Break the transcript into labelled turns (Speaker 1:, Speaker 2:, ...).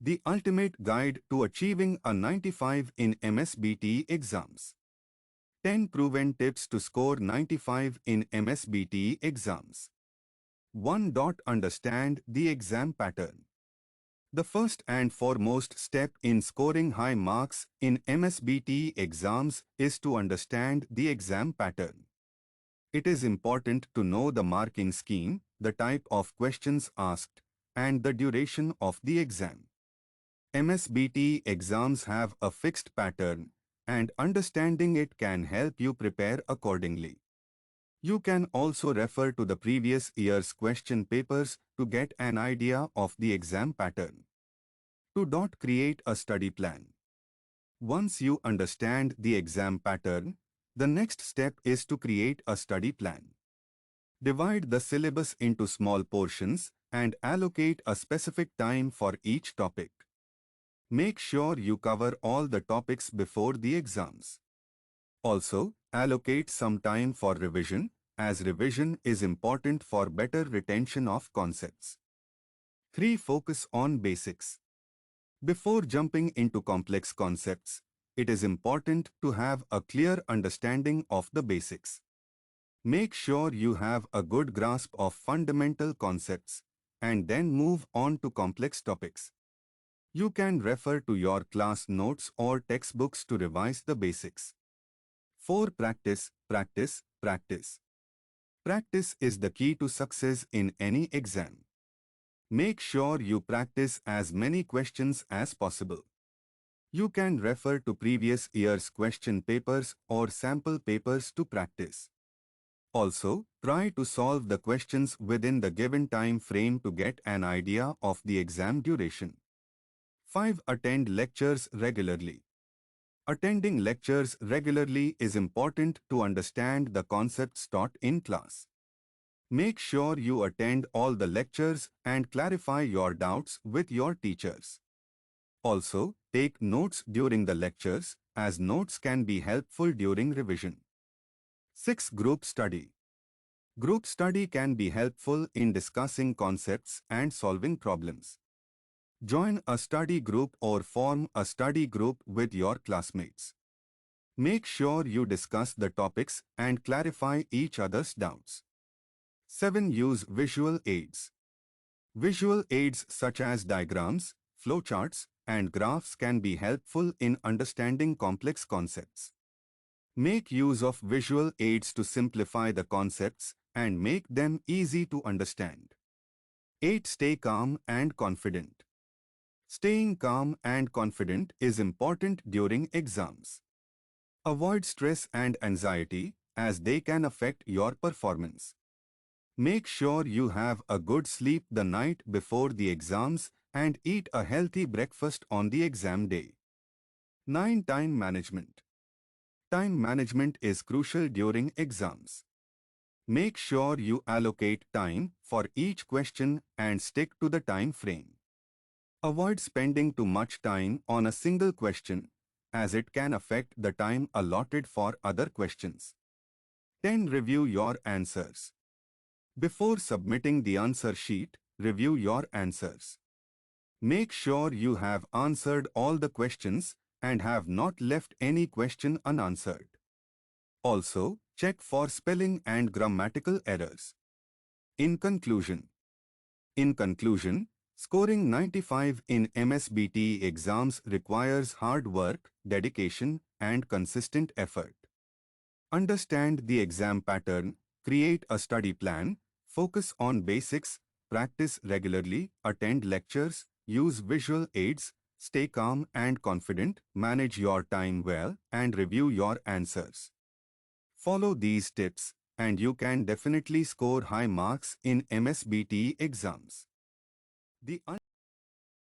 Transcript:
Speaker 1: The ultimate guide to achieving a 95 in MSBTE exams. 10 proven tips to score 95 in MSBTE exams. 1. Understand the exam pattern. The first and foremost step in scoring high marks in MSBTE exams is to understand the exam pattern. It is important to know the marking scheme, the type of questions asked, and the duration of the exam. MSBTE exams have a fixed pattern, and understanding it can help you prepare accordingly. You can also refer to the previous year's question papers to get an idea of the exam pattern. 2. Create a study plan. Once you understand the exam pattern, the next step is to create a study plan. Divide the syllabus into small portions and allocate a specific time for each topic. Make sure you cover all the topics before the exams. Also, allocate some time for revision, as revision is important for better retention of concepts. 3. Focus on basics. Before jumping into complex concepts, it is important to have a clear understanding of the basics. Make sure you have a good grasp of fundamental concepts, and then move on to complex topics. You can refer to your class notes or textbooks to revise the basics. 4. Practice, practice, practice. Practice is the key to success in any exam. Make sure you practice as many questions as possible. You can refer to previous year's question papers or sample papers to practice. Also, try to solve the questions within the given time frame to get an idea of the exam duration. 5. Attend lectures regularly. Attending lectures regularly is important to understand the concepts taught in class. Make sure you attend all the lectures and clarify your doubts with your teachers. Also, take notes during the lectures, as notes can be helpful during revision. 6. Group study. Group study can be helpful in discussing concepts and solving problems. Join a study group or form a study group with your classmates. Make sure you discuss the topics and clarify each other's doubts. 7. Use visual aids. Visual aids such as diagrams, flowcharts, and graphs can be helpful in understanding complex concepts. Make use of visual aids to simplify the concepts and make them easy to understand. 8. Stay calm and confident. Staying calm and confident is important during exams. Avoid stress and anxiety, as they can affect your performance. Make sure you have a good sleep the night before the exams and eat a healthy breakfast on the exam day. 9. Time management. Time management is crucial during exams. Make sure you allocate time for each question and stick to the time frame. Avoid spending too much time on a single question, as it can affect the time allotted for other questions. 10. Review your answers. Before submitting the answer sheet, review your answers. Make sure you have answered all the questions and have not left any question unanswered. Also, check for spelling and grammatical errors. In conclusion, scoring 95 in MSBTE exams requires hard work, dedication, and consistent effort. Understand the exam pattern, create a study plan, focus on basics, practice regularly, attend lectures, use visual aids, stay calm and confident, manage your time well, and review your answers. Follow these tips, and you can definitely score high marks in MSBTE exams. The